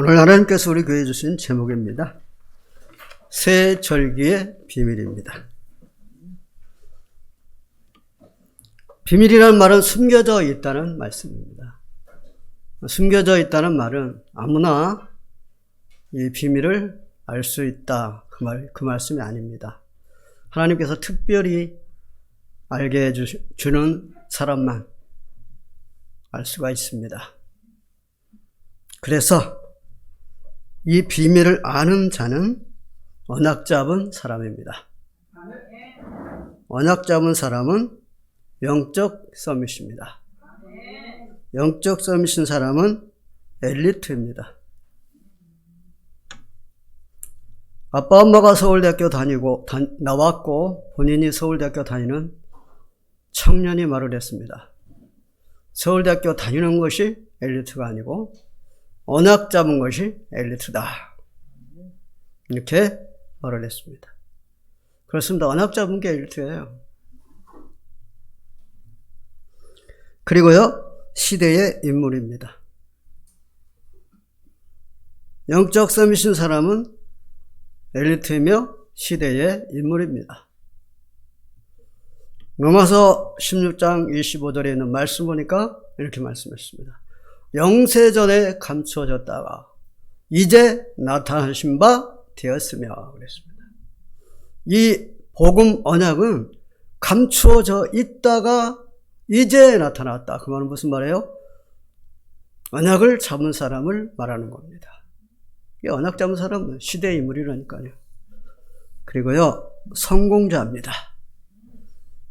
오늘 하나님께서 우리 교회에 주신 제목입니다. 새 절기의 비밀입니다. 비밀이라는 말은 숨겨져 있다는 말씀입니다. 숨겨져 있다는 말은 아무나 이 비밀을 알 수 있다, 그 말씀이 아닙니다. 하나님께서 특별히 알게 해주는 사람만 알 수가 있습니다. 그래서 이 비밀을 아는 자는 언약 잡은 사람입니다. 언약 잡은 사람은 영적 서밋입니다. 영적 서밋인 사람은 엘리트입니다. 아빠 엄마가 서울대학교 나왔고 본인이 서울대학교 다니는 청년이 말을 했습니다. 서울대학교 다니는 것이 엘리트가 아니고 언약 잡은 것이 엘리트다. 이렇게 말을 했습니다. 그렇습니다. 언약 잡은 게 엘리트예요. 그리고요, 시대의 인물입니다. 영적 서밋인 사람은 엘리트이며 시대의 인물입니다. 로마서 16장 25절에 있는 말씀 보니까 이렇게 말씀했습니다. 영세전에 감추어졌다가 이제 나타나신 바 되었으며 그랬습니다. 이 복음 언약은 감추어져 있다가 이제 나타났다. 그 말은 무슨 말이에요? 언약을 잡은 사람을 말하는 겁니다. 이 언약 잡은 사람은 시대의 인물이라니까요. 그리고요, 성공자입니다.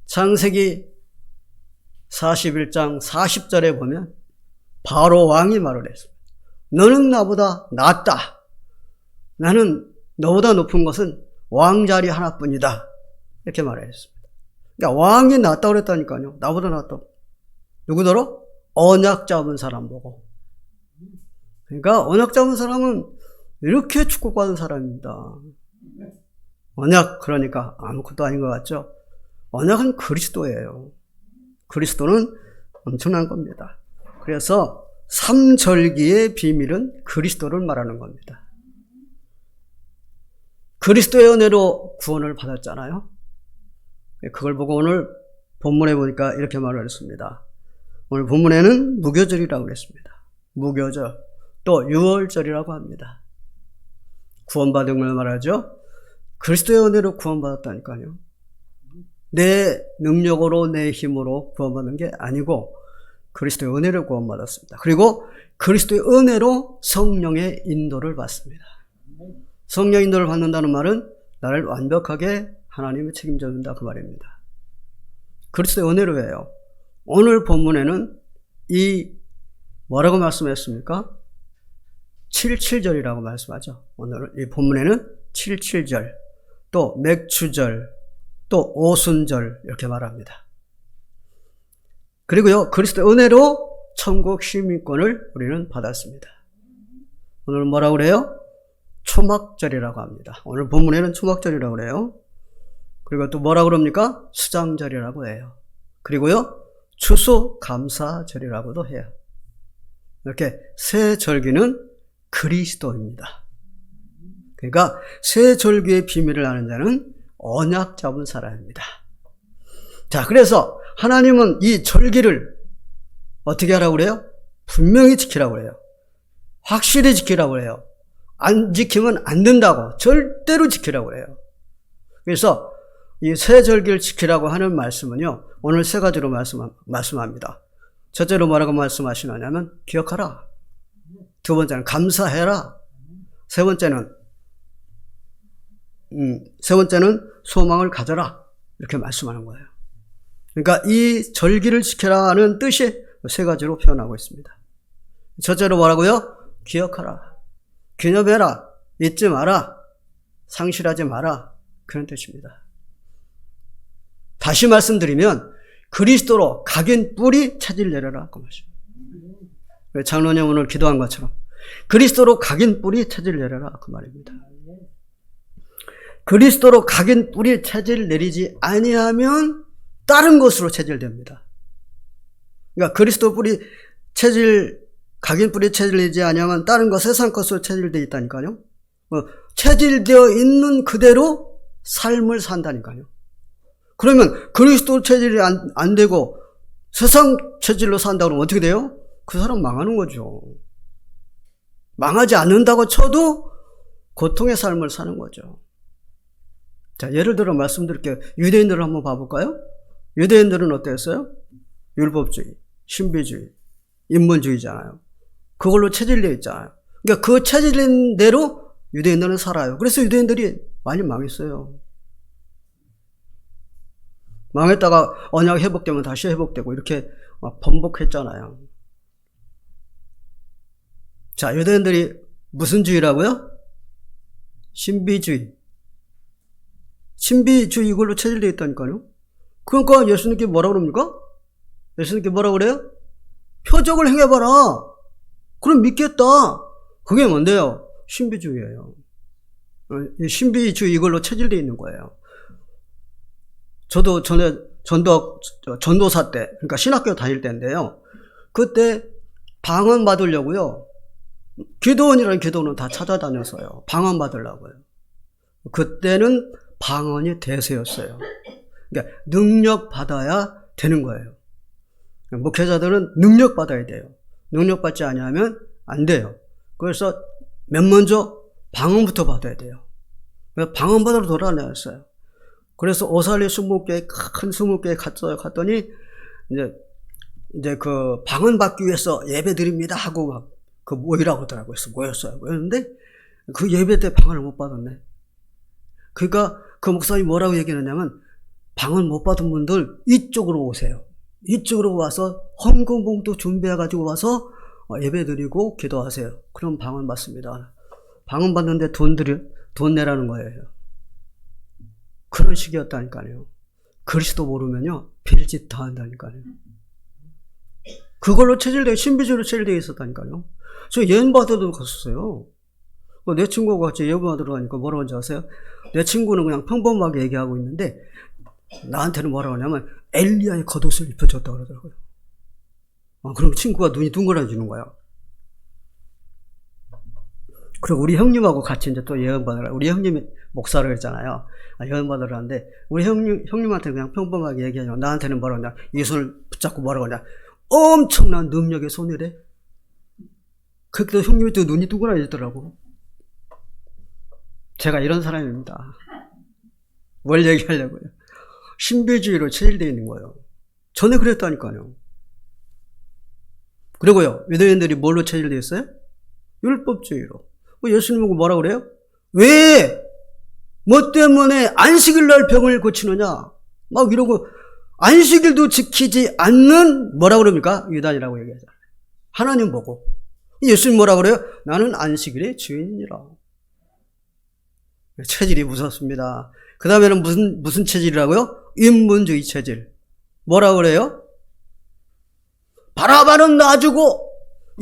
창세기 41장 40절에 보면 바로 왕이 말을 했습니다. 너는 나보다 낫다. 나는 너보다 높은 것은 왕자리 하나뿐이다. 이렇게 말했습니다. 그러니까 왕이 낫다고 그랬다니까요. 나보다 낫다고. 누구더러? 언약 잡은 사람 보고. 그러니까 언약 잡은 사람은 이렇게 축복받은 사람입니다. 언약, 그러니까 아무것도 아닌 것 같죠? 언약은 그리스도예요. 그리스도는 엄청난 겁니다. 그래서 삼절기의 비밀은 그리스도를 말하는 겁니다. 그리스도의 은혜로 구원을 받았잖아요. 그걸 보고 오늘 본문에 보니까 이렇게 말을 했습니다. 오늘 본문에는 무교절이라고 그랬습니다. 무교절, 또 유월절이라고 합니다. 구원받은 걸 말하죠. 그리스도의 은혜로 구원받았다니까요. 내 능력으로, 내 힘으로 구원받는 게 아니고 그리스도의 은혜로 구원받았습니다. 그리고 그리스도의 은혜로 성령의 인도를 받습니다. 성령 인도를 받는다는 말은 나를 완벽하게 하나님이 책임져 준다, 그 말입니다. 그리스도의 은혜로 해요. 오늘 본문에는 이 뭐라고 말씀했습니까? 77절이라고 말씀하죠. 오늘 이 본문에는 77절, 또 맥추절, 또 오순절 이렇게 말합니다. 그리고요, 그리스도의 은혜로 천국 시민권을 우리는 받았습니다. 오늘 뭐라고 그래요? 초막절이라고 합니다. 오늘 본문에는 초막절이라고 그래요. 그리고 또 뭐라고 그럽니까? 수장절이라고 해요. 그리고요, 추수감사절이라고도 해요. 이렇게 새 절기는 그리스도입니다. 그러니까 새 절기의 비밀을 아는 자는 언약 잡은 사람입니다. 자, 그래서 하나님은 이 절기를 어떻게 하라고 그래요? 분명히 지키라고 그래요. 확실히 지키라고 그래요. 안 지키면 안 된다고, 절대로 지키라고 그래요. 그래서 이 새 절기를 지키라고 하는 말씀은요, 오늘 세 가지로 말씀합니다. 첫째로 뭐라고 말씀하시느냐면 기억하라. 두 번째는 감사해라. 세 번째는 소망을 가져라. 이렇게 말씀하는 거예요. 그러니까 이 절기를 지켜라는 뜻이 세 가지로 표현하고 있습니다. 첫째로 뭐라고요? 기억하라. 기념해라. 잊지 마라. 상실하지 마라. 그런 뜻입니다. 다시 말씀드리면 그리스도로 각인 뿌리 차질 내려라. 그 말씀. 장로님 오늘 기도한 것처럼 그리스도로 각인 뿌리 차질 내려라. 그 말입니다. 그리스도로 각인 뿌리 차질 내리지 아니하면 다른 것으로 체질됩니다. 그러니까 그리스도 뿌리 체질 각인뿔이 체질되지 아니하면 다른 거 세상 것으로 체질되어 있다니까요. 체질되어 있는 그대로 삶을 산다니까요. 그러면 그리스도 체질이 안 되고 세상 체질로 산다 그러면 어떻게 돼요? 그 사람 망하는 거죠. 망하지 않는다고 쳐도 고통의 삶을 사는 거죠. 자, 예를 들어 말씀드릴게요. 유대인들을 한번 봐볼까요? 유대인들은 어땠어요? 율법주의, 신비주의, 인본주의잖아요. 그걸로 체질되어 있잖아요. 그러니까 그 체질된 대로 유대인들은 살아요. 그래서 유대인들이 많이 망했어요. 망했다가 언약 회복되면 다시 회복되고 이렇게 막 번복했잖아요. 자, 유대인들이 무슨 주의라고요? 신비주의. 신비주의 이걸로 체질되어 있다니까요. 그러니까 예수님께 뭐라 그럽니까? 예수님께 뭐라 그래요? 표적을 행해봐라. 그럼 믿겠다. 그게 뭔데요? 신비주의예요. 신비주의 이걸로 체질되어 있는 거예요. 저도 전에 전도사 때, 그러니까 신학교 다닐 때인데요. 그때 방언 받으려고요. 기도원이라는 기도원은 다 찾아다녔어요. 방언 받으려고요. 그때는 방언이 대세였어요. 그러니까 능력 받아야 되는 거예요. 목회자들은 능력 받아야 돼요. 능력 받지 않으면 안 돼요. 그래서 맨 먼저 방언부터 받아야 돼요. 방언 받으러 돌아다녔어요. 그래서 오살리 20개, 큰 20개에 갔더니, 이제 그 방언 받기 위해서 예배 드립니다 하고 막 그 모이라고 하더라고요. 그래서 모였어요. 모였는데 그 예배 때 방언을 못 받았네. 그러니까 그 목사님이 뭐라고 얘기하냐면, 방언 못 받은 분들 이쪽으로 오세요. 이쪽으로 와서 헌금 봉투 준비해가지고 와서 예배 드리고 기도하세요. 그럼 방언 받습니다. 방언 받는데 돈 내라는 거예요. 그런 식이었다니까요. 그리스도 모르면요, 빌짓 다 한다니까요. 그걸로 체질되어, 신비주의로 체질되어 있었다니까요. 저 예언 받으러 갔었어요. 내 친구가 같이 예언 받으러 가니까 뭐라고 하는지 아세요? 내 친구는 그냥 평범하게 얘기하고 있는데, 나한테는 뭐라고 하냐면, 엘리야의 겉옷을 입혀줬다고 그러더라고요. 그럼 친구가 눈이 둥그러지는 거야. 그리고 우리 형님하고 같이 이제 또 예언 받으러, 우리 형님이 목사를 했잖아요. 예언 받으러 하는데, 우리 형님한테 그냥 평범하게 얘기하냐. 나한테는 뭐라고 하냐. 이 손을 붙잡고 뭐라고 하냐. 엄청난 능력의 손이래. 그때 형님이 또 눈이 둥그러지더라고. 제가 이런 사람입니다. 뭘 얘기하려고요? 신비주의로 체질되어 있는 거예요. 전에 그랬다니까요. 그리고요, 유대인들이 뭘로 체질되어 있어요? 율법주의로. 예수님 보고 뭐라 그래요? 왜? 뭐 때문에 안식일날 병을 고치느냐? 막 이러고, 안식일도 지키지 않는 뭐라 그럽니까? 유단이라고 얘기하잖아요. 하나님 보고. 예수님 뭐라 그래요? 나는 안식일의 주인이라. 체질이 무섭습니다. 그 다음에는 무슨 체질이라고요? 인본주의 체질. 뭐라 그래요? 바라바는 놔주고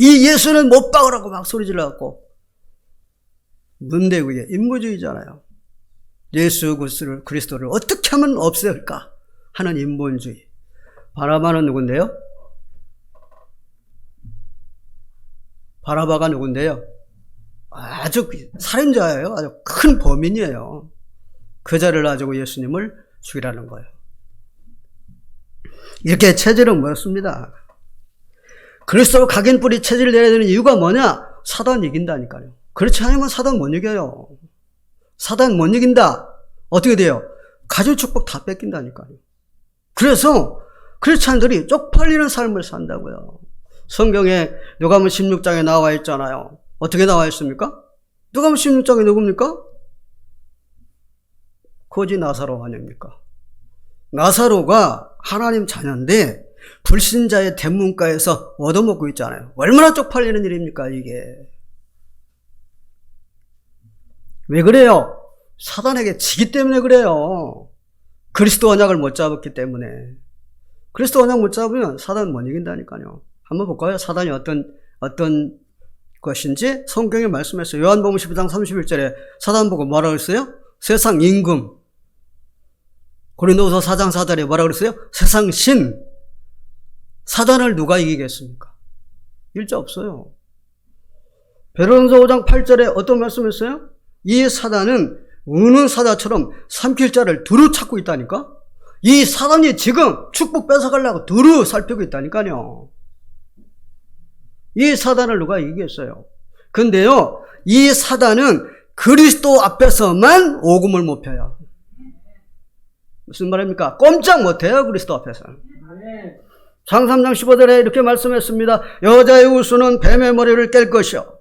이 예수는 못 박으라고 막 소리 질러갖고. 뭔데 그게? 인본주의잖아요. 예수 그리스도를 어떻게 하면 없앨까 하는 인본주의. 바라바는 누군데요? 바라바가 누군데요? 아주 살인자예요. 아주 큰 범인이에요. 그 자를 놔주고 예수님을 죽이라는 거예요. 이렇게 체질은 뭐였습니다. 그리스도 각인뿔이 체질을 내야 되는 이유가 뭐냐? 사단 이긴다니까요. 그렇지 않으면 사단 못 이겨요. 사단 못 이긴다. 어떻게 돼요? 가진 축복 다 뺏긴다니까요. 그래서 크리스찬들이 쪽팔리는 삶을 산다고요. 성경에 누가복음 16장에 나와 있잖아요. 어떻게 나와 있습니까? 누가복음 16장에 누굽니까? 거지 나사로 아닙니까? 나사로가 하나님 자녀인데 불신자의 대문가에서 얻어먹고 있잖아요. 얼마나 쪽팔리는 일입니까 이게. 왜 그래요? 사단에게 지기 때문에 그래요. 그리스도 언약을 못 잡았기 때문에. 그리스도 언약 못 잡으면 사단 못 이긴다니까요. 한번 볼까요? 사단이 어떤 것인지 성경에 말씀했어요. 요한복음 12장 31절에 사단 보고 뭐라고 했어요? 세상 임금. 고린도후서 4장 4절에 뭐라고 그랬어요? 세상 신. 사단을 누가 이기겠습니까? 일자 없어요. 베드로전서 5장 8절에 어떤 말씀했어요? 이 사단은 우는 사자처럼 삼킬 자를 두루 찾고 있다니까? 이 사단이 지금 축복 뺏어가려고 두루 살피고 있다니까요. 이 사단을 누가 이기겠어요? 근데요, 이 사단은 그리스도 앞에서만 오금을 못 펴요. 무슨 말입니까? 꼼짝 못해요, 그리스도 앞에서는. 장 3장 15절에 이렇게 말씀했습니다. 여자의 우수는 뱀의 머리를 깰 것이요.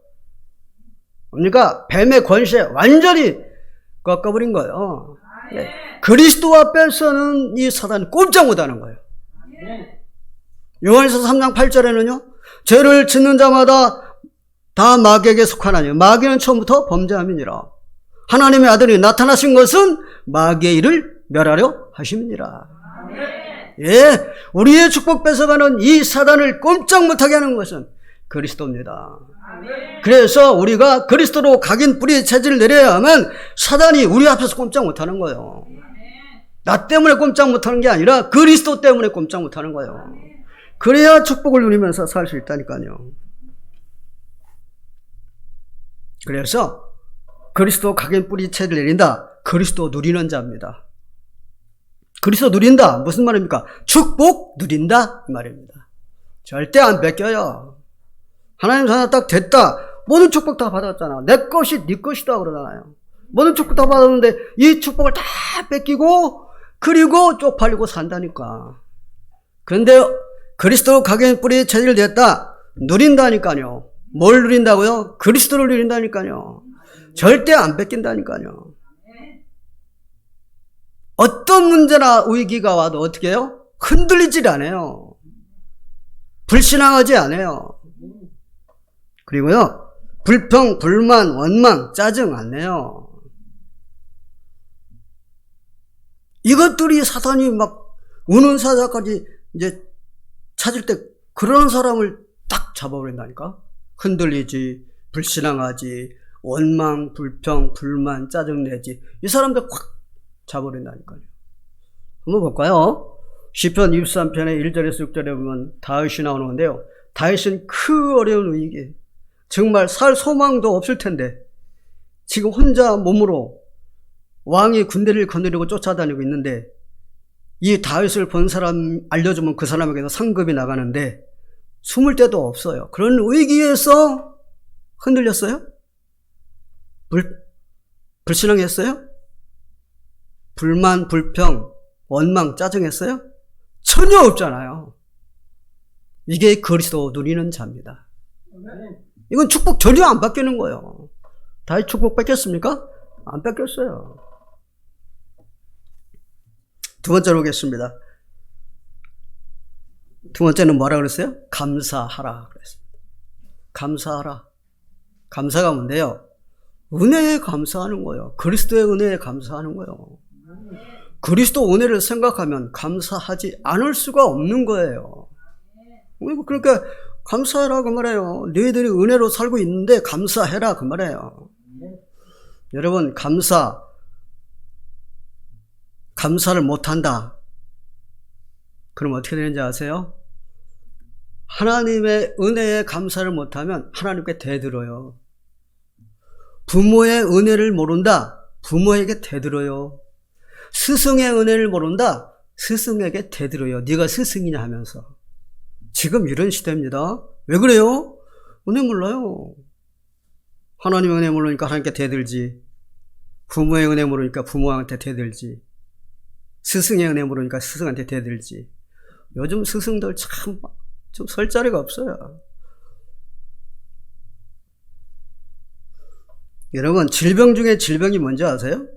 그러니까 뱀의 권세 완전히 꺾어버린 거예요. 그리스도 앞에서는 이 사단이 꼼짝 못하는 거예요. 요한일서 3장 8절에는요. 죄를 짓는 자마다 다 마귀에게 속하나니 마귀는 처음부터 범죄함이니라. 하나님의 아들이 나타나신 것은 마귀의 일을 멸하려 하심이니라. 예, 우리의 축복 뺏어가는 이 사단을 꼼짝 못하게 하는 것은 그리스도입니다. 그래서 우리가 그리스도로 각인 뿌리 체질을 내려야만 사단이 우리 앞에서 꼼짝 못하는 거예요. 나 때문에 꼼짝 못하는 게 아니라 그리스도 때문에 꼼짝 못하는 거예요. 그래야 축복을 누리면서 살 수 있다니까요. 그래서 그리스도 각인 뿌리 체질을 내린다. 그리스도 누리는 자입니다. 그리스도 누린다. 무슨 말입니까? 축복 누린다 이 말입니다. 절대 안 뺏겨요. 하나님 전화 딱 됐다. 모든 축복 다 받았잖아. 내 것이 네 것이다 그러잖아요. 모든 축복 다 받았는데 이 축복을 다 뺏기고 그리고 쪽팔리고 산다니까. 그런데 그리스도 각인 뿌리 체질 됐다. 누린다니까요. 뭘 누린다고요? 그리스도를 누린다니까요. 절대 안 뺏긴다니까요. 어떤 문제나 위기가 와도 어떻게 해요? 흔들리질 않아요. 불신앙하지 않아요. 그리고요, 불평, 불만, 원망, 짜증 안 내요. 이것들이 사탄이 막 우는 사자까지 이제 찾을 때 그런 사람을 딱 잡아버린다니까? 흔들리지, 불신앙하지, 원망, 불평, 불만, 짜증 내지. 이 사람들 확 잡아버린다니까요. 한번 볼까요? 시편 23편의 1절에서 6절에 보면 다윗이 나오는데요. 다윗은 그 어려운 위기에 정말 살 소망도 없을 텐데 지금 혼자 몸으로 왕이 군대를 거느리고 쫓아다니고 있는데 이 다윗을 본 사람 알려주면 그 사람에게서 상급이 나가는데 숨을 데도 없어요. 그런 위기에서 흔들렸어요? 불신앙했어요? 불만, 불평, 원망, 짜증했어요? 전혀 없잖아요. 이게 그리스도 누리는 자입니다. 이건 축복 전혀 안 뺏기는 거예요. 다윗 축복 뺏겼습니까? 안 뺏겼어요. 두 번째로 오겠습니다. 두 번째는 뭐라 그랬어요? 감사하라 그랬습니다. 감사하라. 감사가 뭔데요? 은혜에 감사하는 거예요. 그리스도의 은혜에 감사하는 거예요. 그리스도 은혜를 생각하면 감사하지 않을 수가 없는 거예요. 그러니까 감사해라 그 말이에요. 너희들이 은혜로 살고 있는데 감사해라 그 말이에요. 여러분 감사를 못한다. 그럼 어떻게 되는지 아세요? 하나님의 은혜에 감사를 못하면 하나님께 대들어요. 부모의 은혜를 모른다. 부모에게 대들어요. 스승의 은혜를 모른다. 스승에게 대들어요. 네가 스승이냐 하면서. 지금 이런 시대입니다. 왜 그래요? 은혜 몰라요. 하나님의 은혜 모르니까 하나님께 대들지. 부모의 은혜 모르니까 부모한테 대들지. 스승의 은혜 모르니까 스승한테 대들지. 요즘 스승들 참 좀 설 자리가 없어요. 여러분, 질병 중에 질병이 뭔지 아세요?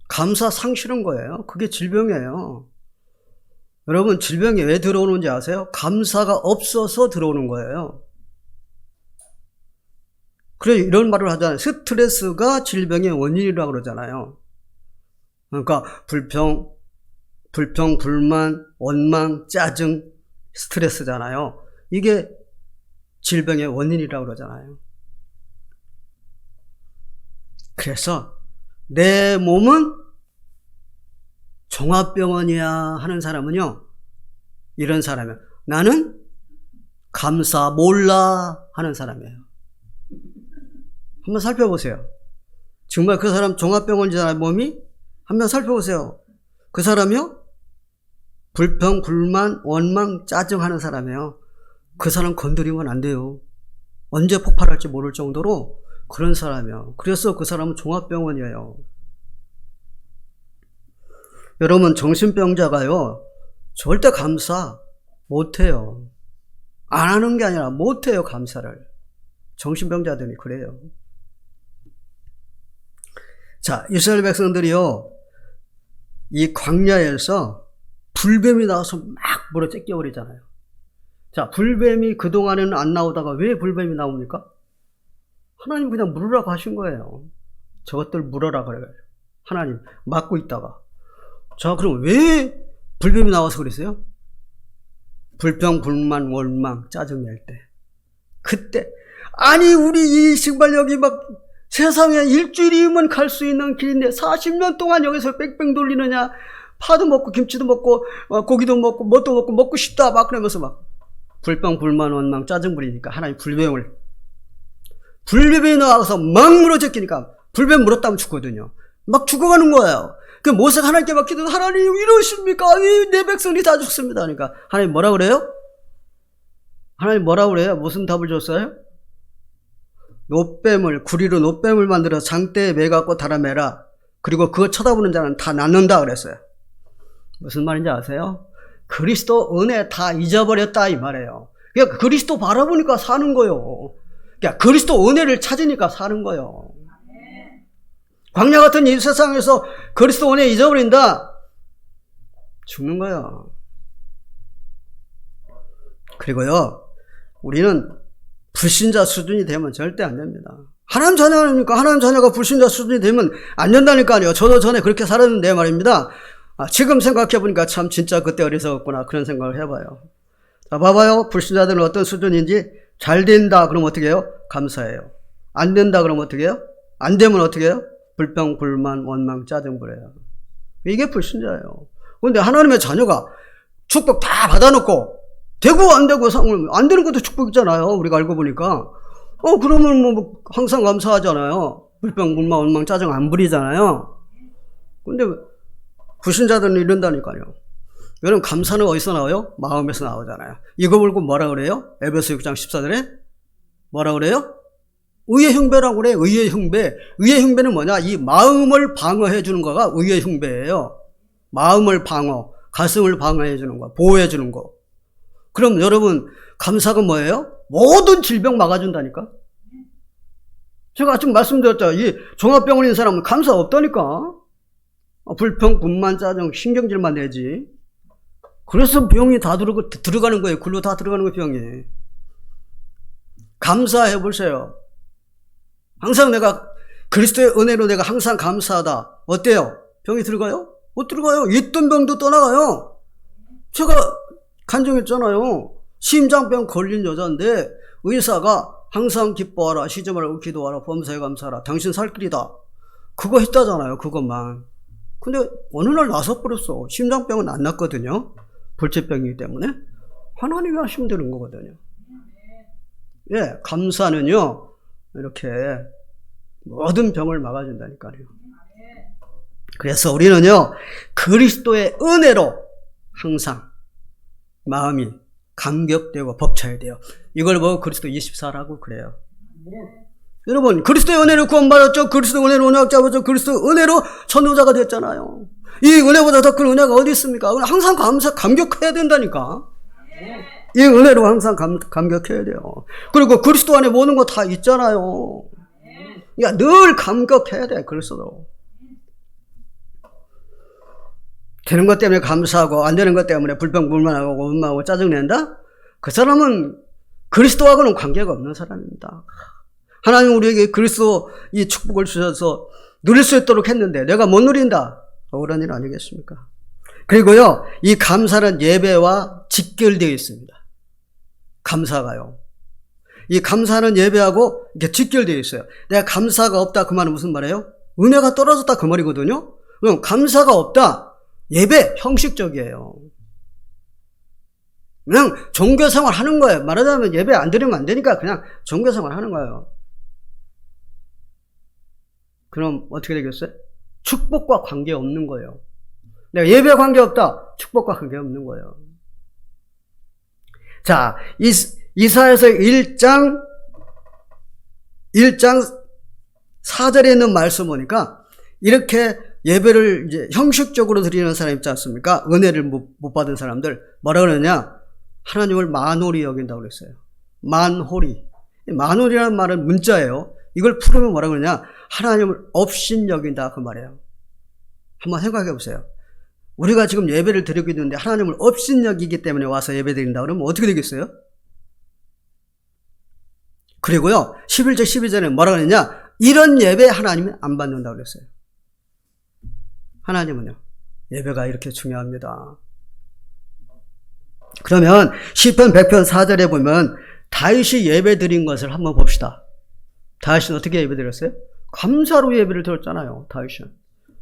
감사 상실한 거예요. 그게 질병이에요. 여러분, 질병이 왜 들어오는지 아세요? 감사가 없어서 들어오는 거예요. 그래서 이런 말을 하잖아요. 스트레스가 질병의 원인이라고 그러잖아요. 그러니까 불평, 불만, 원망, 짜증, 스트레스잖아요. 이게 질병의 원인이라고 그러잖아요. 그래서 내 몸은 종합병원이야 하는 사람은요, 이런 사람이야. 나는 감사 몰라 하는 사람이에요. 한번 살펴보세요. 정말 그 사람 종합병원이잖아요, 몸이. 한번 살펴보세요. 그 사람이요? 불평, 불만, 원망, 짜증하는 사람이에요. 그 사람 건드리면 안 돼요. 언제 폭발할지 모를 정도로 그런 사람이에요. 그래서 그 사람은 종합병원이에요. 여러분, 정신병자가요, 절대 감사 못해요. 안 하는 게 아니라 못해요, 감사를. 정신병자들이 그래요. 자, 이스라엘 백성들이요, 이 광야에서 불뱀이 나와서 막 물어 째껴버리잖아요. 자, 불뱀이 그동안에는 안 나오다가 왜 불뱀이 나옵니까? 하나님 그냥 물으라고 하신 거예요. 저것들 물어라 그래요. 하나님 막고 있다가. 자, 그럼 왜 불뱀이 나와서 그랬어요? 불평, 불만, 원망, 짜증 낼 때. 그때 아니 우리 이 신발 여기 막 세상에 일주일이면 갈 수 있는 길인데 40년 동안 여기서 뺑뺑 돌리느냐. 파도 먹고 김치도 먹고 고기도 먹고 뭣도 먹고 싶다 막 그러면서 막 불평, 불만, 원망, 짜증 부리니까 하나님 불뱀이 나와서 막 물어 제끼니까 불뱀 물었다면 죽거든요. 막 죽어가는 거예요. 그 모세가 하나님께 막 기도해서 하나님 이러십니까? 내 백성이 다 죽습니다. 그러니까 하나님 뭐라 그래요? 하나님 뭐라 그래요? 무슨 답을 줬어요? 노뱀을 구리로 노뱀을 만들어서 장대에 매갖고 달아매라. 그리고 그거 쳐다보는 자는 다 낫는다 그랬어요. 무슨 말인지 아세요? 그리스도 은혜 다 잊어버렸다 이 말이에요. 그러니까 그리스도 바라보니까 사는 거요. 그러니까 그리스도 은혜를 찾으니까 사는 거요. 광야 같은 이 세상에서 그리스도 은혜 잊어버린다? 죽는 거예요. 그리고요, 우리는 불신자 수준이 되면 절대 안 됩니다. 하나님 자녀니까 하나님 자녀가 불신자 수준이 되면 안 된다니까요. 저도 전에 그렇게 살았는데 말입니다. 지금 생각해보니까 참 진짜 그때 어리석었구나 그런 생각을 해봐요. 자, 봐봐요. 불신자들은 어떤 수준인지. 잘 된다 그러면 어떻게 해요? 감사해요. 안 된다 그러면 어떻게 해요? 안 되면 어떻게 해요? 불평, 불만, 원망, 짜증 부려요. 이게 불신자예요. 그런데 하나님의 자녀가 축복 다 받아놓고 되고 안 되고 안 되는 것도 축복이잖아요. 우리가 알고 보니까. 그러면 뭐 항상 감사하잖아요. 불평, 불만, 원망, 짜증 안 부리잖아요. 근데 불신자들은 이런다니까요. 여러분, 감사는 어디서 나와요? 마음에서 나오잖아요. 이거 보고 뭐라 그래요? 에베소 6장 14절에 뭐라 그래요? 의의 흉배라고 그래요. 의의 흉배. 의의 흉배는 뭐냐? 이 마음을 방어해 주는 거가 의의 흉배예요. 마음을 방어, 가슴을 방어해 주는 거, 보호해 주는 거. 그럼 여러분, 감사가 뭐예요? 모든 질병 막아준다니까? 제가 지금 말씀드렸죠. 이 종합병원인 사람은 감사 없다니까? 불평, 분만, 짜증, 신경질만 내지. 그래서 병이 다 들어가는 거예요. 굴로 다 들어가는 거예요, 병이. 감사해 보세요. 항상 내가 그리스도의 은혜로 내가 항상 감사하다. 어때요? 병이 들어가요? 못 들어가요. 있던 병도 떠나가요. 제가 간증했잖아요. 심장병 걸린 여자인데 의사가 항상 기뻐하라, 쉬지 말고 기도하라, 범사에 감사하라, 당신 살 길이다. 그거 했다잖아요. 그것만. 근데 어느 날 나서버렸어. 심장병은 안 났거든요. 불치병이기 때문에. 하나님이 하시면 되는 거거든요. 예, 감사는요, 이렇게 모든 병을 막아준다니까요. 그래서 우리는요, 그리스도의 은혜로 항상 마음이 감격되고 벅차야 돼요. 이걸 보고 그리스도 24라고 그래요. 여러분, 그리스도의 은혜로 구원받았죠. 그리스도의 은혜로 언약 잡았죠. 그리스도의 은혜로 전도자가 됐잖아요. 이 은혜보다 더 큰 은혜가 어디 있습니까? 항상 감격해야 된다니까. 이 은혜로 항상 감격해야 돼요. 그리고 그리스도 안에 모든 거 다 있잖아요. 그러니까 늘 감격해야 돼. 그리스도로. 되는 것 때문에 감사하고 안 되는 것 때문에 불평, 불만하고 원망하고 짜증낸다? 그 사람은 그리스도하고는 관계가 없는 사람입니다. 하나님 우리에게 그리스도 이 축복을 주셔서 누릴 수 있도록 했는데 내가 못 누린다. 억울한 일 아니겠습니까? 그리고요, 이 감사는 예배와 직결되어 있습니다. 감사가요. 이 감사는 예배하고 이렇게 직결되어 있어요. 내가 감사가 없다 그 말은 무슨 말이에요? 은혜가 떨어졌다 그 말이거든요. 그럼 감사가 없다. 예배 형식적이에요. 그냥 종교생활 하는 거예요. 말하자면 예배 안 드리면 안 되니까 그냥 종교생활 하는 거예요. 그럼 어떻게 되겠어요? 축복과 관계없는 거예요. 내가 예배 관계없다. 축복과 관계없는 거예요. 자, 이사야서 1장 4절에 있는 말씀 보니까 이렇게 예배를 이제 형식적으로 드리는 사람 있지 않습니까? 은혜를 못 받은 사람들 뭐라 그러냐? 하나님을 만홀히 여긴다고 그랬어요. 만홀히. 만홀이라는 말은 문자예요. 이걸 풀으면 뭐라 그러냐? 하나님을 없인 여긴다 그 말이에요. 한번 생각해 보세요. 우리가 지금 예배를 드리고 있는데 하나님을 없인 여기기 때문에 와서 예배 드린다 그러면 어떻게 되겠어요? 그리고요 11절 12절에 뭐라 그러냐? 이런 예배 하나님은 안 받는다고 그랬어요. 하나님은요 예배가 이렇게 중요합니다. 그러면 시편 100편 4절에 보면 다윗이 예배 드린 것을 한번 봅시다. 다윗은 어떻게 예배 드렸어요? 감사로 예배를 드렸잖아요. 다윗은.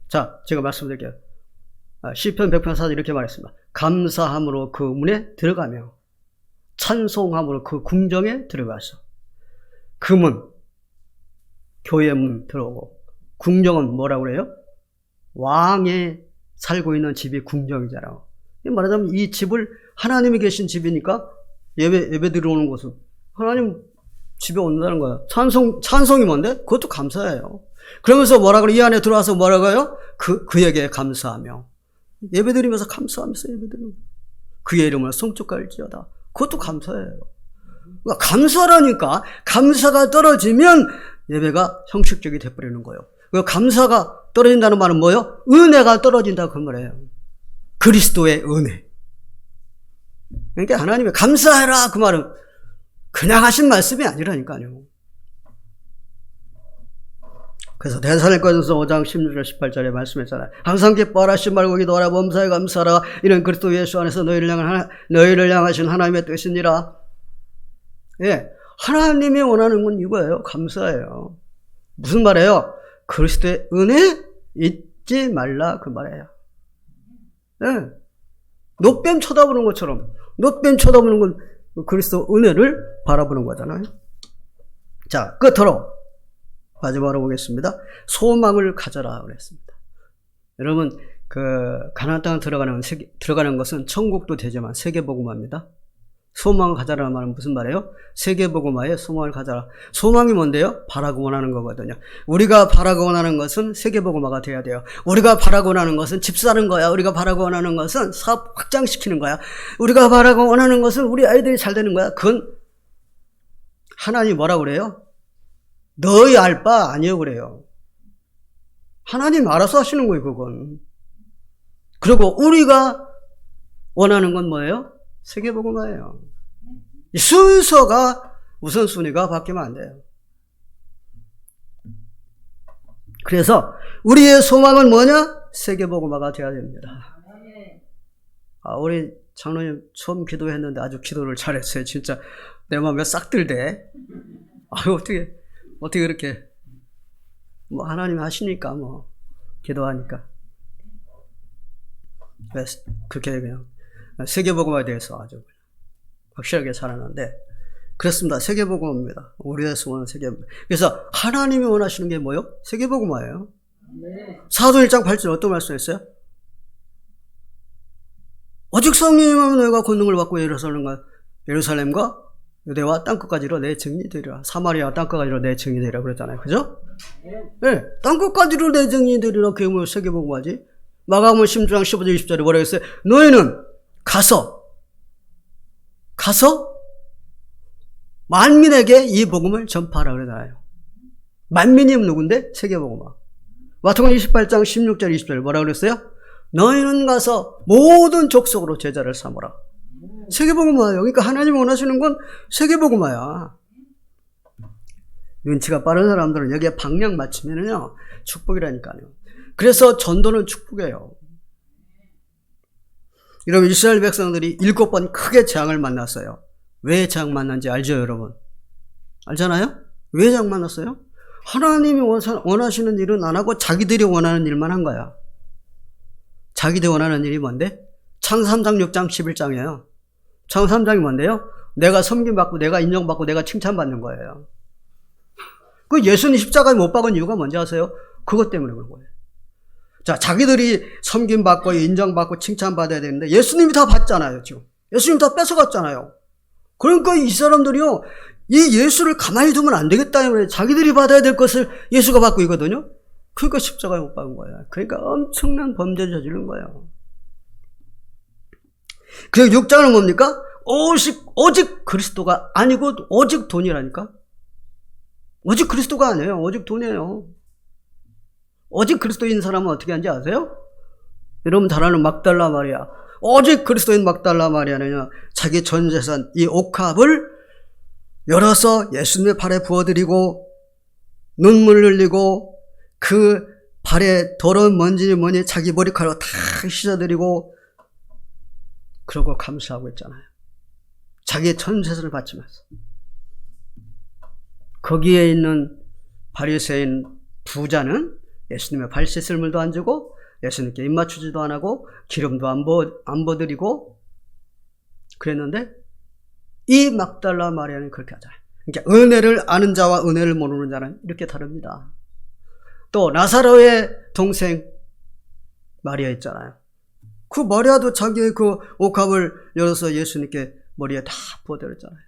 자, 제가 말씀드릴게요. 시편 100편 4절 이렇게 말했습니다. 감사함으로 그 문에 들어가며 찬송함으로 그 궁정에 들어가서 그 문, 교회 문 들어오고 궁정은 뭐라고 그래요? 왕에 살고 있는 집이 궁정이잖아요. 말하자면 이 집을 하나님이 계신 집이니까 예배 들어오는 곳은 하나님 집에 온다는 거예요. 찬송이 뭔데? 그것도 감사예요. 그러면서 뭐라 그래? 이 안에 들어와서 뭐라고 해요? 그에게 감사하며 예배 드리면서 감사하면서 예배 드리고 그의 이름을 송축할지어다. 그것도 감사예요. 그러니까 감사라니까 감사가 떨어지면 예배가 형식적이 돼버리는 거예요. 감사가 떨어진다는 말은 뭐예요? 은혜가 떨어진다 그 말이에요. 그리스도의 은혜. 그러니까 하나님이 감사해라 그 말은 그냥 하신 말씀이 아니라니까요. 그래서 대사로니까서 5장 16절 18절에 말씀했잖아요. 항상 기뻐하라 하지 말고 기도하라 범사에 감사하라 이는 그리스도 예수 안에서 너희를 향하신 하나님의 뜻이니라. 예, 하나님이 원하는 건 이거예요. 감사예요. 무슨 말이에요? 그리스도의 은혜 잊지 말라 그 말이에요. 예, 놋뱀 쳐다보는 것처럼 놋뱀 쳐다보는 건 그리스도 은혜를 바라보는 거잖아요. 자, 끝으로 마지막으로 보겠습니다. 소망을 가져라 그랬습니다. 여러분 가나안 땅에 들어가는 것은 천국도 되지만 세계복음화입니다. 소망을 가져라는 말은 무슨 말이에요? 세계복음화에 소망을 가져라. 소망이 뭔데요? 바라고 원하는 거거든요. 우리가 바라고 원하는 것은 세계복음화가 돼야 돼요. 우리가 바라고 원하는 것은 집 사는 거야. 우리가 바라고 원하는 것은 사업 확장시키는 거야. 우리가 바라고 원하는 것은 우리 아이들이 잘 되는 거야. 그건 하나님이 뭐라고 그래요? 너희 알 바 아니에요 그래요. 하나님 알아서 하시는 거예요 그건. 그리고 우리가 원하는 건 뭐예요? 세계복음화예요. 순서가 우선순위가 바뀌면 안 돼요. 그래서 우리의 소망은 뭐냐? 세계복음화가 돼야 됩니다. 우리 장로님 처음 기도했는데 아주 기도를 잘했어요. 진짜 내 마음에 싹 들대. 어떻게 그렇게 하나님이 하시니까 기도하니까 그렇게 그냥 세계복음화에 대해서 아주 확실하게 살았는데 그렇습니다. 세계복음화입니다. 우리의 소원은 세계복음화. 그래서 하나님이 원하시는 게 뭐예요? 세계복음화예요. 사도 1장 8절 어떤 말씀했어요? 오직 성령님은 너희가 권능을 받고 예루살렘과 유대와 땅끝까지로 내 증인이 되리라. 사마리아 땅끝까지로 내 증인이 되리라 그랬잖아요. 그죠? 네, 땅끝까지로 내 증인이 되리라. 그게 뭐 세계복음화지? 마가복음 16장 15절 20절에 뭐라고 했어요? 너희는 가서 만민에게 이 복음을 전파하라 그러잖아요. 만민이 누군데? 세계복음화. 마태복음 28장 16절 20절 뭐라고 그랬어요? 너희는 가서 모든 족속으로 제자를 삼으라. 세계복음화예요. 그러니까 하나님이 원하시는 건 세계복음화야. 눈치가 빠른 사람들은 여기에 방향 맞추면은요 축복이라니까요. 그래서 전도는 축복이에요. 여러분 이스라엘 백성들이 7번 크게 재앙을 만났어요. 왜 재앙 만난지 알죠 여러분? 알잖아요? 왜 재앙 만났어요? 하나님이 원하시는 일은 안 하고 자기들이 원하는 일만 한 거야. 자기들이 원하는 일이 뭔데? 창세기 3장 6장 11장이에요. 창세기 3장이 뭔데요? 내가 섬김받고 내가 인정받고 내가 칭찬받는 거예요. 그 예수님 십자가에 못 박은 이유가 뭔지 아세요? 그것 때문에 그런 거예요. 자, 자기들이 섬김받고 인정받고 칭찬받아야 되는데 예수님이 다 받잖아요, 지금. 예수님 다 뺏어갔잖아요. 그러니까 이 사람들이요, 이 예수를 가만히 두면 안 되겠다. 자기들이 받아야 될 것을 예수가 받고 있거든요. 그러니까 십자가에 못 박은 거예요. 그러니까 엄청난 범죄를 저지른 거예요. 그리고 6장은 뭡니까? 오직 그리스도가 아니고 오직 돈이라니까? 오직 그리스도가 아니에요. 오직 돈이에요. 오직 그리스도인 사람은 어떻게 하는지 아세요? 여러분 잘 아는 막달라 마리아. 오직 그리스도인 막달라 마리아는요, 자기 전 재산 이 옥합을 열어서 예수님의 발에 부어드리고 눈물 흘리고 그 발에 더러운 먼지니 뭐니 자기 머리카락으로 다 씻어드리고 그러고 감사하고 있잖아요. 자기의 전 재산을 바치면서. 거기에 있는 바리새인 부자는 예수님의 발 씻을 물도 안 주고 예수님께 입 맞추지도 안 하고 기름도 안 버드리고 그랬는데 이 막달라 마리아는 그렇게 하잖아요. 그러니까 은혜를 아는 자와 은혜를 모르는 자는 이렇게 다릅니다. 또 나사로의 동생 마리아 있잖아요. 그 마리아도 자기의 그 옥합을 열어서 예수님께 머리에 다 부어드렸잖아요.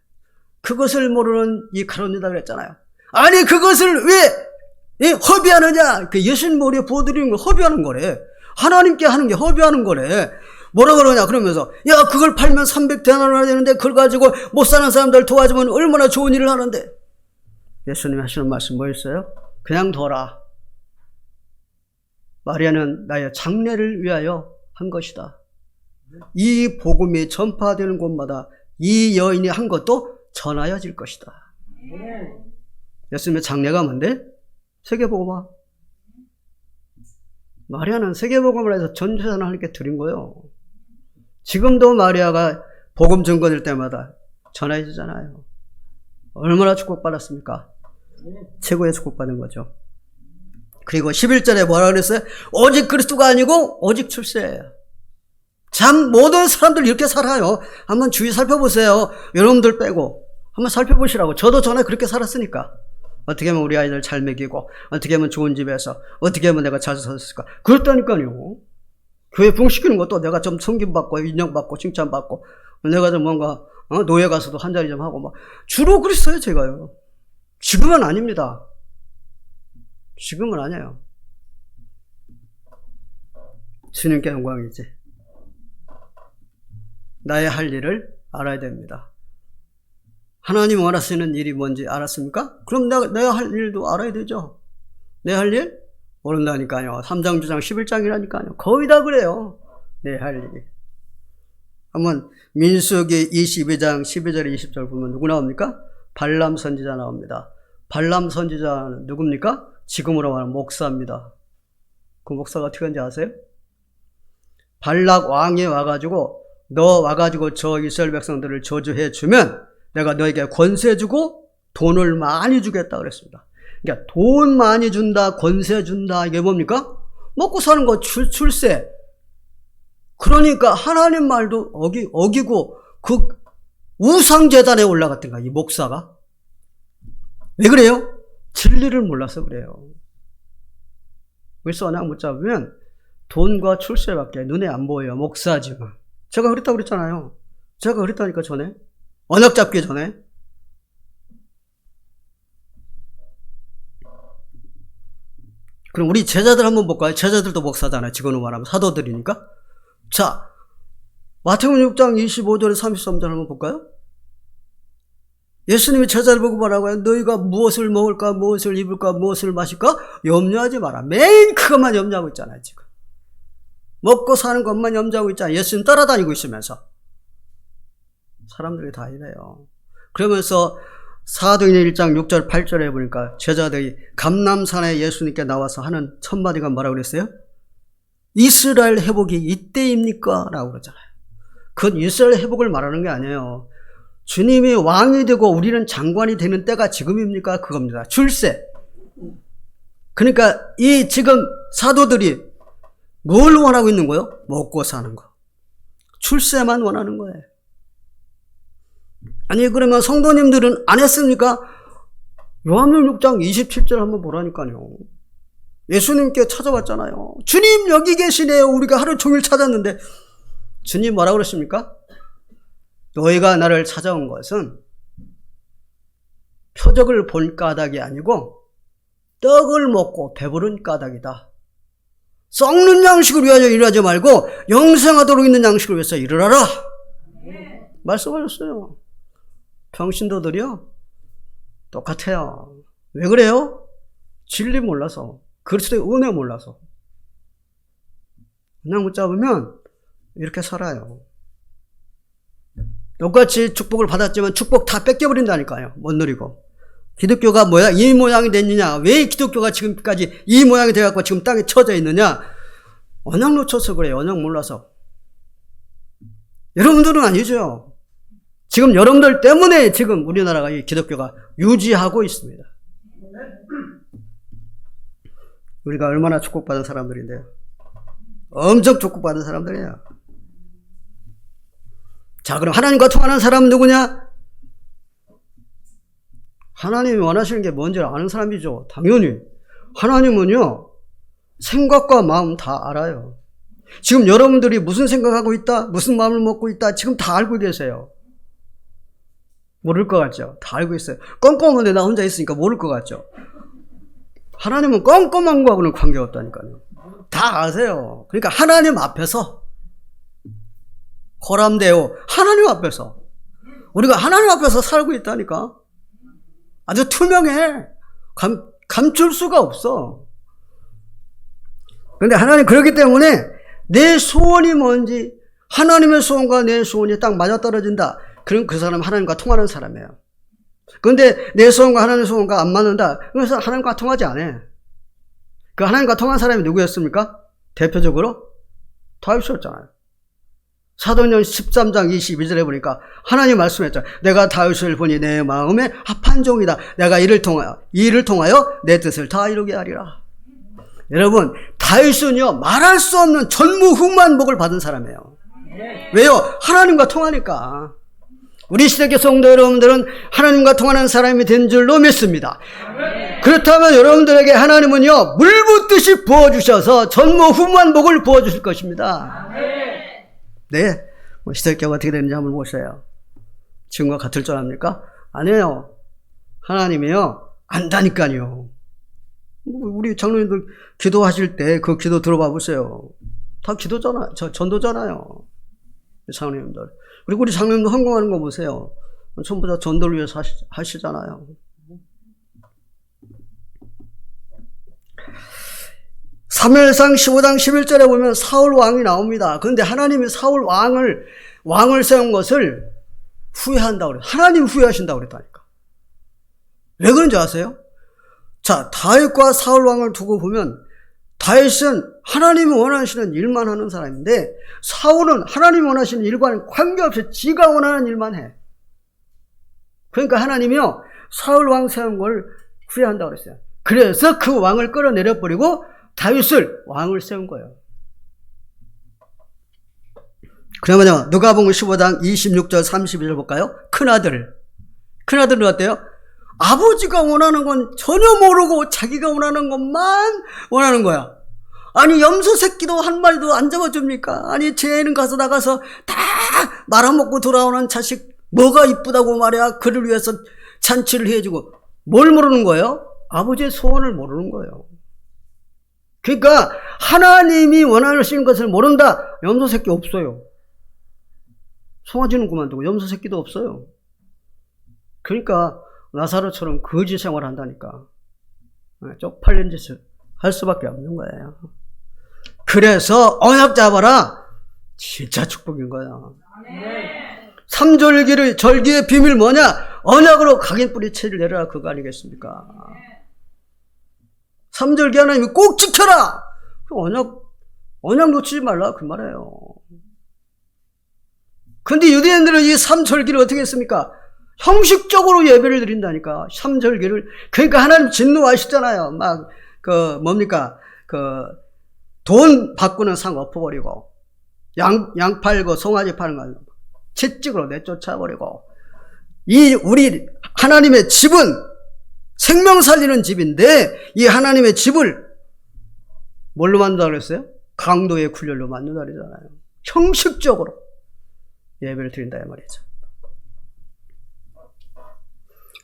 그것을 모르는 이 가룟유다 그랬잖아요. 아니 그것을 왜 허비하느냐? 그 예수님 머리에 부어드리는 걸 허비하는 거래. 하나님께 하는 게 허비하는 거래. 뭐라 그러냐? 그러면서 야 그걸 팔면 300데나리온을 해야 되는데 그걸 가지고 못 사는 사람들 도와주면 얼마나 좋은 일을 하는데. 예수님이 하시는 말씀 뭐였어요? 그냥 둬라. 마리아는 나의 장래를 위하여 한 것이다. 이 복음이 전파되는 곳마다 이 여인이 한 것도 전하여질 것이다. 예수님의 장래가 뭔데? 세계복음화. 마리아는 세계복음을 해서 전 재산을 하나님께 드린 거예요. 지금도 마리아가 복음 증거될 때마다 전해지잖아요. 얼마나 축복받았습니까? 최고의 축복받은 거죠. 그리고 11절에 뭐라 그랬어요? 오직 그리스도가 아니고 오직 출세예요. 참 모든 사람들 이렇게 살아요. 한번 주위 살펴보세요. 여러분들 빼고 한번 살펴보시라고. 저도 전에 그렇게 살았으니까. 어떻게 하면 우리 아이들 잘 먹이고 어떻게 하면 좋은 집에서 어떻게 하면 내가 잘 살았을까. 그랬다니까요. 교회 붕시키는 것도 내가 좀 섬김받고 인정받고 칭찬받고 내가 좀 뭔가 노예 가서도 한 자리 좀 하고 막 주로 그랬어요 제가요. 지금은 아닙니다. 지금은 아니에요. 주님께 영광이지. 나의 할 일을 알아야 됩니다. 하나님 원하시는 일이 뭔지 알았습니까? 그럼 내가 할 일도 알아야 되죠. 내 할 일? 모른다니까요. 3장, 9장, 11장이라니까요. 거의 다 그래요. 내 할 일이. 한번 민수기 22장 12절 20절 보면 누구 나옵니까? 발람 선지자 나옵니다. 발람 선지자는 누굽니까? 지금으로 말하면 목사입니다. 그 목사가 어떻게 하는지 아세요? 발락 왕이 와가지고 너 와가지고 저 이스라엘 백성들을 저주해 주면 내가 너에게 권세 주고 돈을 많이 주겠다 그랬습니다. 그러니까 돈 많이 준다, 권세 준다, 이게 뭡니까? 먹고 사는 거 출세. 그러니까 하나님 말도 어기고 그 우상재단에 올라갔던가, 이 목사가. 왜 그래요? 진리를 몰라서 그래요. 그래서 언약 못 잡으면 돈과 출세밖에 눈에 안 보여요. 목사지만. 제가 그랬다고 그랬잖아요. 제가 그랬다니까 전에. 언약 잡기 전에. 그럼 우리 제자들 한번 볼까요? 제자들도 목사잖아요. 지금으로 말하면 사도들이니까. 자, 마태복음 6장 25절에 33절 한번 볼까요? 예수님이 제자를 보고 뭐라고요? 너희가 무엇을 먹을까, 무엇을 입을까, 무엇을 마실까? 염려하지 마라. 매일 그것만 염려하고 있잖아요, 지금. 먹고 사는 것만 염려하고 있잖아요. 예수님 따라다니고 있으면서. 사람들이 다 이래요. 그러면서 사도행전 1장 6절 8절에 보니까 제자들이 감람산에 예수님께 나와서 하는 첫 마디가 뭐라고 그랬어요? 이스라엘 회복이 이때입니까? 라고 그러잖아요. 그건 이스라엘 회복을 말하는 게 아니에요. 주님이 왕이 되고 우리는 장관이 되는 때가 지금입니까? 그겁니다. 출세. 그러니까 이 지금 사도들이 뭘 원하고 있는 거예요? 먹고 사는 거. 출세만 원하는 거예요. 아니 그러면 성도님들은 안 했습니까? 요한복음 6장 27절 한번 보라니까요. 예수님께 찾아왔잖아요. 주님 여기 계시네요. 우리가 하루 종일 찾았는데 주님 뭐라고 그러십니까? 너희가 나를 찾아온 것은 표적을 본 까닭이 아니고 떡을 먹고 배부른 까닭이다. 썩는 양식을 위하여 일하지 말고 영생하도록 있는 양식을 위해서 일하라. 말씀하셨어요. 평신도들이요 똑같아요. 왜 그래요? 진리 몰라서, 그리스도의 은혜 몰라서. 그냥 붙잡으면 이렇게 살아요. 똑같이 축복을 받았지만 축복 다 뺏겨버린다니까요. 못 누리고. 기독교가 뭐야? 이 모양이 됐느냐? 왜 기독교가 지금까지 이 모양이 돼갖고 지금 땅에 쳐져 있느냐? 언약 놓쳐서 그래요. 언약 몰라서. 여러분들은 아니죠. 지금 여러분들 때문에 지금 우리나라가 이 기독교가 유지하고 있습니다. 우리가 얼마나 축복받은 사람들인데요. 엄청 축복받은 사람들이에요. 자, 그럼 하나님과 통하는 사람은 누구냐? 하나님이 원하시는 게 뭔지를 아는 사람이죠. 당연히. 하나님은요, 생각과 마음 다 알아요. 지금 여러분들이 무슨 생각하고 있다, 무슨 마음을 먹고 있다, 지금 다 알고 계세요. 모를 것 같죠? 다 알고 있어요. 껌껌한데 나 혼자 있으니까 모를 것 같죠? 하나님은 껌껌한 거하고는 관계없다니까요. 다 아세요. 그러니까 하나님 앞에서 호람되어 하나님 앞에서 우리가 하나님 앞에서 살고 있다니까. 아주 투명해. 감출 수가 없어. 그런데 하나님 그렇기 때문에 내 소원이 뭔지 하나님의 소원과 내 소원이 딱 맞아떨어진다. 그럼 그 사람은 하나님과 통하는 사람이에요. 그런데 내 소원과 하나님의 소원과 안 맞는다. 그래서 하나님과 통하지 않아. 그 하나님과 통한 사람이 누구였습니까? 대표적으로 다윗이었잖아요. 사도행전 13장 22절에 보니까 하나님 말씀했죠. 내가 다윗을 보니 내 마음에 합한 종이다. 내가 이를 통하여 내 뜻을 다 이루게 하리라. 여러분, 다윗은요 말할 수 없는 전무후무한 복을 받은 사람이에요. 왜요? 하나님과 통하니까. 우리 시대교 성도 여러분들은 하나님과 통하는 사람이 된 줄로 믿습니다. 그렇다면 여러분들에게 하나님은요 물 붓듯이 부어주셔서 전무후무한 복을 부어주실 것입니다. 네, 시대교가 어떻게 되는지 한번 보세요. 지금과 같을 줄 압니까? 아니에요. 하나님이요 안다니까요. 우리 장로님들 기도하실 때 그 기도 들어봐 보세요. 다 기도잖아, 전도잖아요. 장로님들. 그리고 우리 장로님들 헌금하는 거 보세요. 전부 다 전도를 위해서 하시잖아요. 사무엘상 15장 11절에 보면 사울 왕이 나옵니다. 그런데 하나님이 사울 왕을 세운 것을 후회한다고 그래요. 하나님 후회하신다고 그랬다니까. 왜 그런지 아세요? 자, 다윗과 사울 왕을 두고 보면 다윗은 하나님이 원하시는 일만 하는 사람인데 사울은 하나님이 원하시는 일과는 관계없이 지가 원하는 일만 해. 그러니까 하나님이요 사울 왕 세운 걸 후회한다고 그랬어요. 그래서 그 왕을 끌어내려버리고 다윗을 왕을 세운 거예요. 그러면요 누가복음 15장 26절 32절 볼까요? 큰아들은 어때요? 아버지가 원하는 건 전혀 모르고 자기가 원하는 것만 원하는 거야. 아니 염소 새끼도 한 마리도 안 잡아줍니까? 아니 쟤는 나가서 다 말아먹고 돌아오는 자식 뭐가 이쁘다고 말이야. 그를 위해서 잔치를 해주고. 뭘 모르는 거예요? 아버지의 소원을 모르는 거예요. 그러니까 하나님이 원하시는 것을 모른다. 염소 새끼 없어요. 송아지는 그만두고 염소 새끼도 없어요. 그러니까 나사로처럼 거지 생활을 한다니까. 쪽팔린 짓을 할 수밖에 없는 거예요. 그래서 언약 잡아라. 진짜 축복인 거야. 절기의 비밀 뭐냐? 언약으로 각인 뿌리채를 내려라. 그거 아니겠습니까? 삼절기 하나님이 꼭 지켜라. 언약 놓치지 말라 그 말이에요. 근데 유대인들은 이 삼절기를 어떻게 했습니까? 형식적으로 예배를 드린다니까. 삼절기를. 그러니까 하나님 진노하시잖아요. 돈 바꾸는 상 엎어버리고 양 팔고 송아지 파는 거 채찍으로 내쫓아버리고 이 우리 하나님의 집은 생명 살리는 집인데 이 하나님의 집을 뭘로 만든다 그랬어요? 강도의 굴렬로 만든다 그러잖아요. 형식적으로 예배를 드린다 이 말이죠.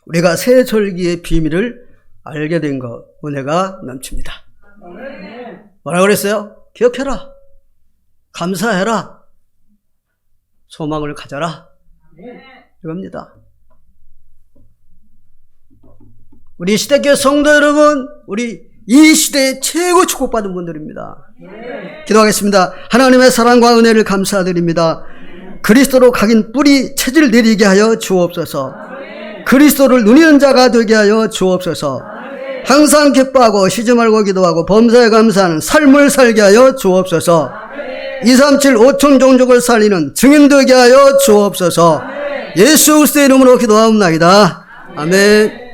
우리가 새 절기의 비밀을 알게 된 것, 은혜가 넘칩니다. 뭐라 그랬어요? 기억해라. 감사해라. 소망을 가져라. 이겁니다. 우리 시대교회 성도 여러분, 우리 이 시대의 최고 축복받은 분들입니다. 기도하겠습니다. 하나님의 사랑과 은혜를 감사드립니다. 그리스도로 각인 뿌리 체질 내리게 하여 주옵소서. 그리스도를 누리는 자가 되게 하여 주옵소서. 항상 기뻐하고 쉬지 말고 기도하고 범사에 감사하는 삶을 살게 하여 주옵소서. 237 5천 종족을 살리는 증인 되게 하여 주옵소서. 예수 그리스도의 이름으로 기도하옵나이다. 아멘.